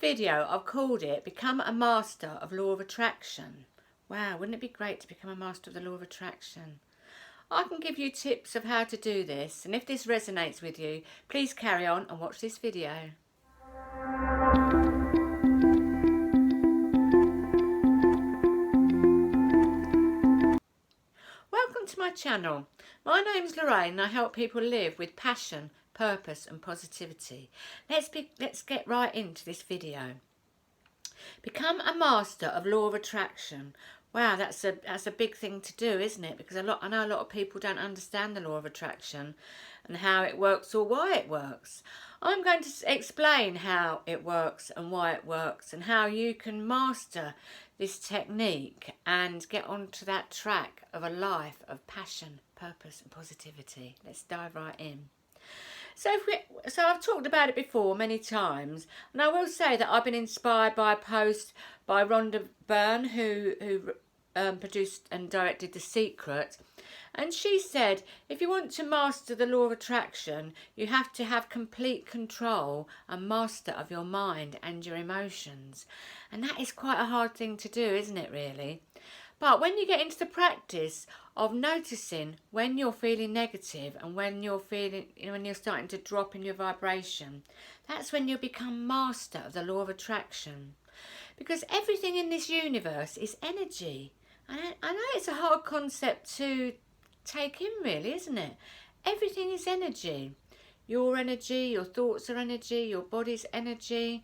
video, I've called it Become a Master of Law of Attraction. Wow, wouldn't it be great to become a master of the Law of Attraction? I can give you tips of how to do this, and if this resonates with you, please carry on and watch this video. Welcome to my channel. My name's Lorraine and I help people live with passion, purpose and positivity. Let's get right into this video. Become a master of Law of Attraction. Wow, that's a big thing to do, isn't it? Because I know a lot of people don't understand the Law of Attraction and how it works or why it works. I'm going to explain how it works and why it works and how you can master this technique and get onto that track of a life of passion, purpose and positivity. Let's dive right in. So I've talked about it before many times, and I will say that I've been inspired by a post by Rhonda Byrne, who produced and directed The Secret, and she said if you want to master the Law of Attraction, you have to have complete control and master of your mind and your emotions, and that is quite a hard thing to do, isn't it, really? But when you get into the practice of noticing when you're feeling negative and when you're starting to drop in your vibration, that's when you become master of the Law of Attraction. Because everything in this universe is energy. And I know it's a hard concept to take in, really, isn't it? Everything is energy. Your energy, your thoughts are energy, your body's energy.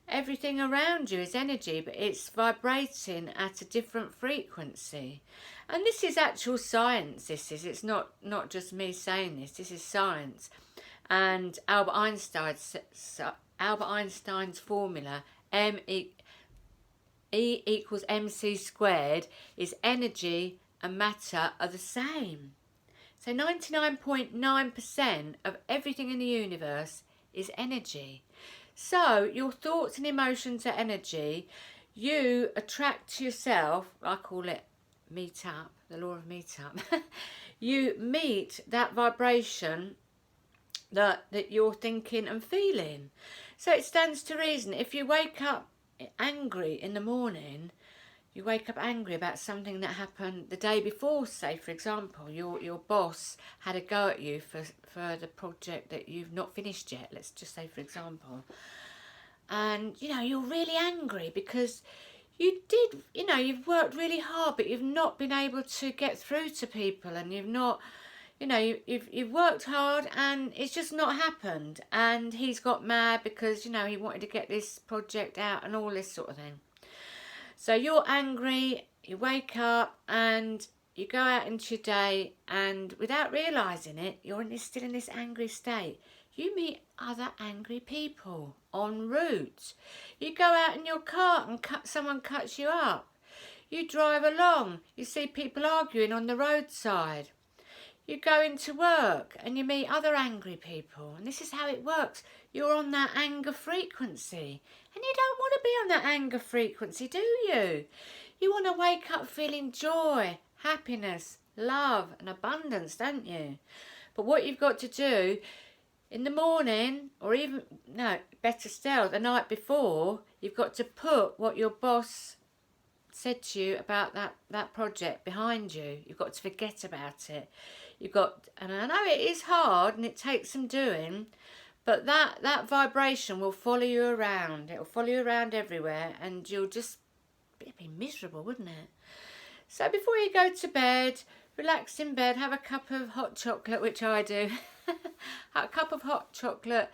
Everything around you is energy, but it's vibrating at a different frequency. And this is actual science, it's not just me saying this, this is science. And Albert Einstein's formula, E equals mc squared, is energy and matter are the same. So 99.9% of everything in the universe is energy. So your thoughts and emotions are energy. You attract to yourself, I call it meet up, the law of meet up. You meet that vibration that you're thinking and feeling. So it stands to reason, if you wake up angry in the morning, you wake up angry about something that happened the day before, say for example, your boss had a go at you for the project that you've not finished yet, let's just say for example. And you're really angry because you've worked really hard, but you've not been able to get through to people, and you've worked hard and it's just not happened, and he's got mad because he wanted to get this project out and all this sort of thing. So you're angry, you wake up and you go out into your day, and without realising it, you're still in this angry state. You meet other angry people en route. You go out in your car and someone cuts you up. You drive along, you see people arguing on the roadside. You go into work and you meet other angry people, and this is how it works. You're on that anger frequency, and you don't want to be on that anger frequency, do you? You want to wake up feeling joy, happiness, love and abundance, don't you? But what you've got to do in the morning, or even, no, better still, the night before, you've got to put what your boss said to you about that project behind you. You've got to forget about it. And I know it is hard and it takes some doing, but that vibration will follow you around. It will follow you around everywhere, and you'll just be miserable, wouldn't it? So before you go to bed, relax in bed, have a cup of hot chocolate, which I do. A cup of hot chocolate.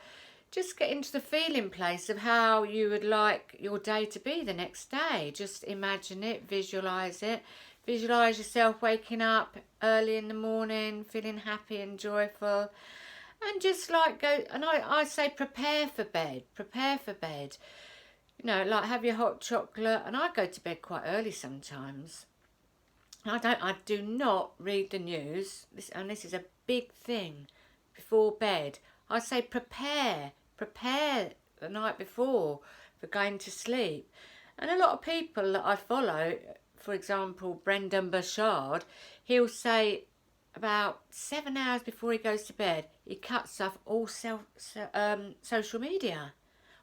Just get into the feeling place of how you would like your day to be the next day. Just imagine it, visualise it. Visualise yourself waking up early in the morning, feeling happy and joyful. And just go, and I say prepare for bed. Prepare for bed. Like have your hot chocolate. And I go to bed quite early sometimes. I do not read the news. This is a big thing. Before bed, I say prepare the night before for going to sleep. And a lot of people that I follow, for example Brendan Burchard, he'll say about 7 hours before he goes to bed he cuts off all social media.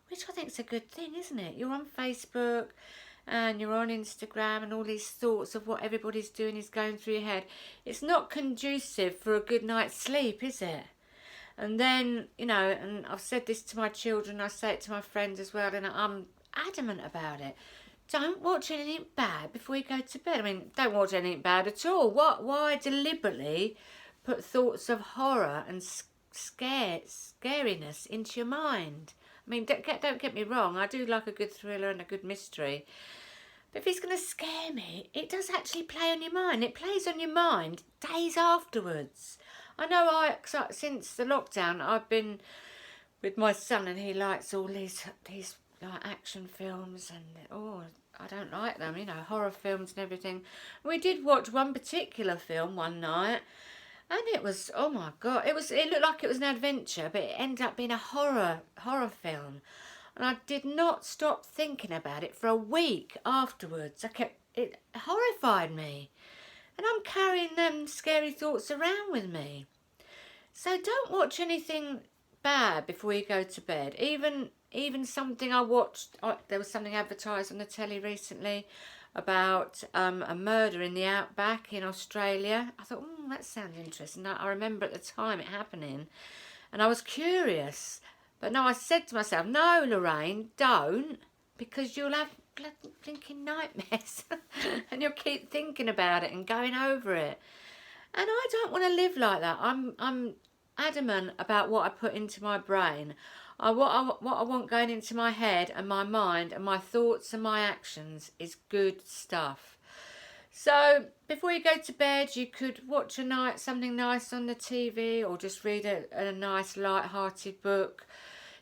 which I think is a good thing, isn't it? You're on Facebook and you're on Instagram and all these thoughts of what everybody's doing is going through your head. It's not conducive for a good night's sleep, is it? And then, you know, and I've said this to my children, I say it to my friends as well, and I'm adamant about it. Don't watch anything bad before you go to bed. I mean, don't watch anything bad at all. Why deliberately put thoughts of horror and scariness into your mind? I mean, don't get me wrong, I do like a good thriller and a good mystery. But if it's going to scare me, it does actually play on your mind. It plays on your mind days afterwards. I know since the lockdown, I've been with my son and he likes all these like action films and, oh, I don't like them, you know, horror films and everything. We did watch one particular film one night and it was, oh my God, it looked like it was an adventure, but it ended up being a horror film. And I did not stop thinking about it for a week afterwards. It horrified me. And I'm carrying them scary thoughts around with me. So don't watch anything bad before you go to bed. Even something I watched, there was something advertised on the telly recently about a murder in the outback in Australia. I thought, that sounds interesting. I remember at the time it happening. And I was curious. But no, I said to myself, no, Lorraine, don't. Because you'll have blinking nightmares. And you'll keep thinking about it and going over it. And I don't want to live like that. I'm adamant about what I put into my brain. What I want going into my head and my mind and my thoughts and my actions is good stuff. So before you go to bed, you could watch something nice on the TV or just read a nice light-hearted book.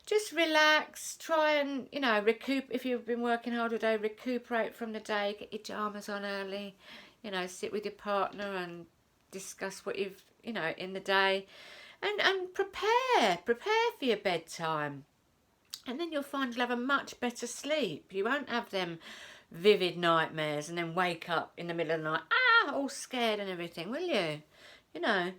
Just relax, try and, you know, if you've been working hard all day, recuperate from the day, get your pyjamas on early, you know, sit with your partner and discuss what you've, you know, in the day. And prepare for your bedtime. And then you'll find you'll have a much better sleep. You won't have them vivid nightmares and then wake up in the middle of the night, all scared and everything, will you? You know.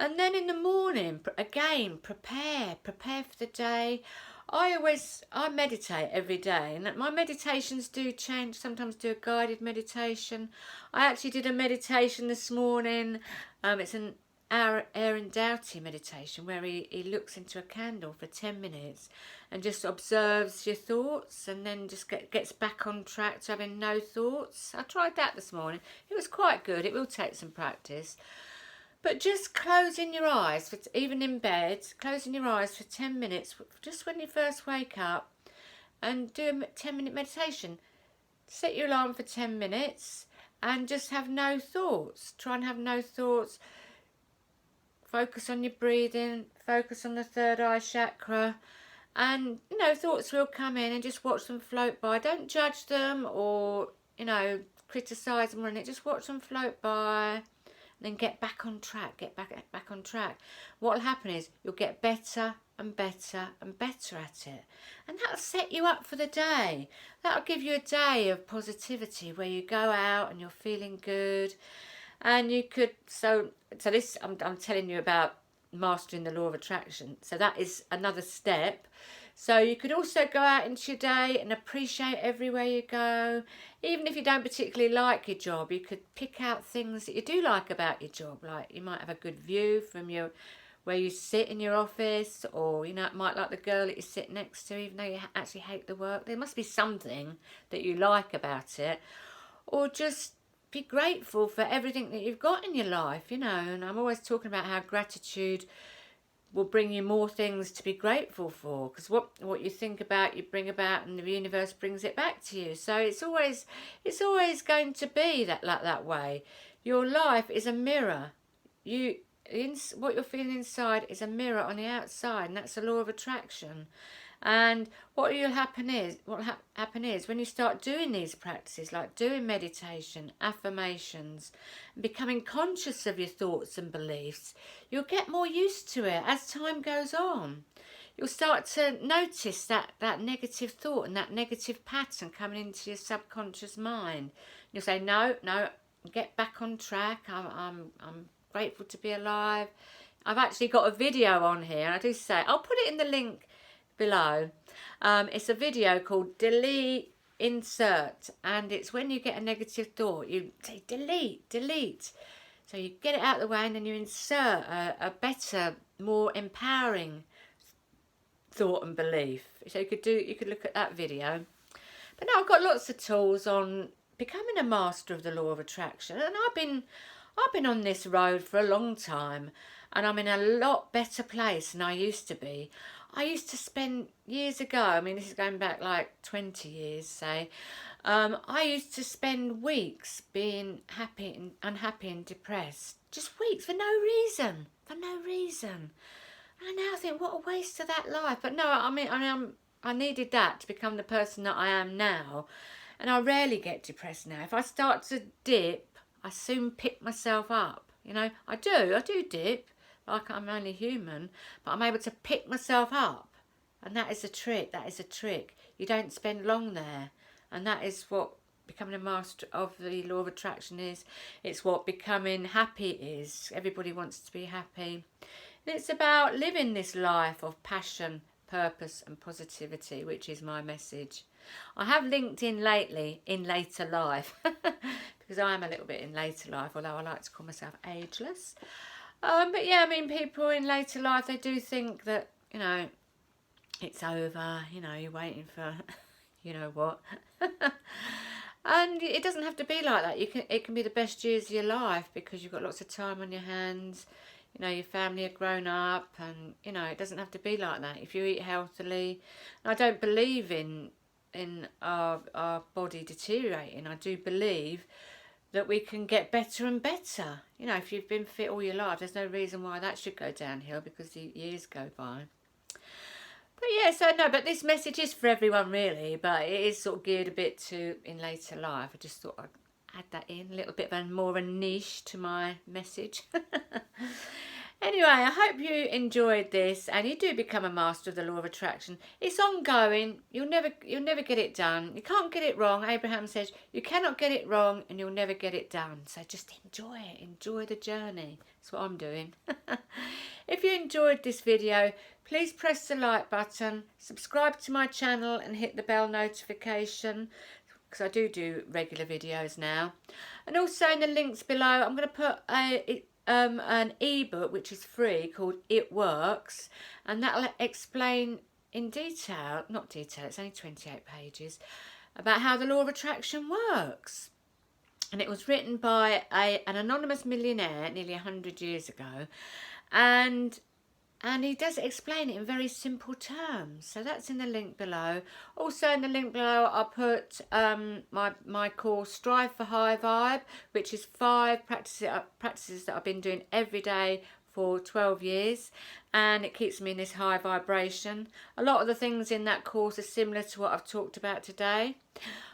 And then in the morning, again, prepare for the day. I meditate every day, and my meditations do change. Sometimes do a guided meditation. I actually did a meditation this morning. It's an Aaron Doughty meditation where he looks into a candle for 10 minutes and just observes your thoughts and then just gets back on track to having no thoughts. I tried that this morning. It was quite good. It will take some practice. But just closing your eyes, even in bed, closing your eyes for 10 minutes, just when you first wake up, and do a 10-minute meditation. Set your alarm for 10 minutes and just have no thoughts. Try and have no thoughts. Focus on your breathing, focus on the third eye chakra, and, you know, thoughts will come in and just watch them float by. Don't judge them or, you know, criticise them or anything. Just watch them float by. Then get back on track, get back on track. What will happen is you'll get better and better and better at it. And that'll set you up for the day. That'll give you a day of positivity where you go out and you're feeling good. And you could, so this, I'm telling you about mastering the law of attraction. So that is another step. So you could also go out into your day and appreciate everywhere you go. Even if you don't particularly like your job, you could pick out things that you do like about your job. Like you might have a good view from where you sit in your office, or you might like the girl that you sit next to, even though you actually hate the work. There must be something that you like about it. Or just be grateful for everything that you've got in your life, you know. And I'm always talking about how gratitude will bring you more things to be grateful for, because what you think about, you bring about, and the universe brings it back to you. So it's always going to be that way. Your life is a mirror. What you're feeling inside is a mirror on the outside, and that's the law of attraction. And what will happen is when you start doing these practices, like doing meditation, affirmations, and becoming conscious of your thoughts and beliefs, you'll get more used to it as time goes on. You'll start to notice that negative thought and that negative pattern coming into your subconscious mind. You'll say, no, get back on track. I'm grateful to be alive. I've actually got a video on here, and I do say, I'll put it in the link below, It's a video called Delete Insert, and it's when you get a negative thought, you say delete, delete. So you get it out of the way and then you insert a better, more empowering thought and belief. So you could look at that video. But now I've got lots of tools on becoming a master of the law of attraction, and I've been on this road for a long time, and I'm in a lot better place than I used to be. I used to spend years ago, I mean this is going back like 20 years say, I used to spend weeks being happy and unhappy and depressed. Just weeks for no reason. And I now think, what a waste of that life. But no, I needed that to become the person that I am now. And I rarely get depressed now. If I start to dip, I soon pick myself up. You know, I do dip, like I'm only human, but I'm able to pick myself up. And that is a trick, You don't spend long there. And that is what becoming a master of the law of attraction is. It's what becoming happy is. Everybody wants to be happy. And it's about living this life of passion, purpose and positivity, which is my message. I have linked in lately in later life because I am a little bit in later life, although I like to call myself ageless. But yeah, I mean, people in later life, they do think that, you know, it's over, you know, you're waiting for, you know what. And it doesn't have to be like that. It can be the best years of your life because you've got lots of time on your hands. You know, your family are grown up, and you know, it doesn't have to be like that. If you eat healthily, and I don't believe in our body deteriorating. I do believe that we can get better and better. You know, if you've been fit all your life, there's no reason why that should go downhill because the years go by. But yeah, so no, but this message is for everyone really, but it is sort of geared a bit to in later life. I just thought I'd add that in, a little bit of a more of a niche to my message. Anyway, I hope you enjoyed this and you do become a master of the law of attraction. It's ongoing. You'll never get it done. You can't get it wrong. Abraham says you cannot get it wrong and you'll never get it done. So just enjoy it. Enjoy the journey. That's what I'm doing. If you enjoyed this video, please press the like button, subscribe to my channel and hit the bell notification because I do regular videos now. And also in the links below, I'm going to put an ebook which is free called It Works, and that'll explain in detail, not detail, it's only 28 pages, about how the law of attraction works. And it was written by an anonymous millionaire nearly 100 years ago, and he does explain it in very simple terms. So that's in the link below. Also in the link below I'll put my course Strive for High Vibe, which is 5 practices that I've been doing every day for 12 years, and it keeps me in this high vibration. A lot of the things in that course are similar to what I've talked about today.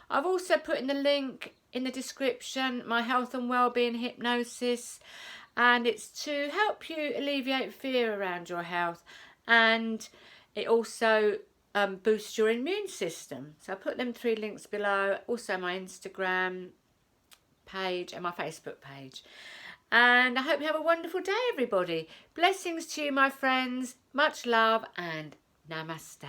I've also put in the link in the description my health and wellbeing hypnosis, and it's to help you alleviate fear around your health, and it also boosts your immune system. So I put them 3 links below, also my Instagram page and my Facebook page. And I hope you have a wonderful day, everybody. Blessings to you, my friends. Much love and namaste.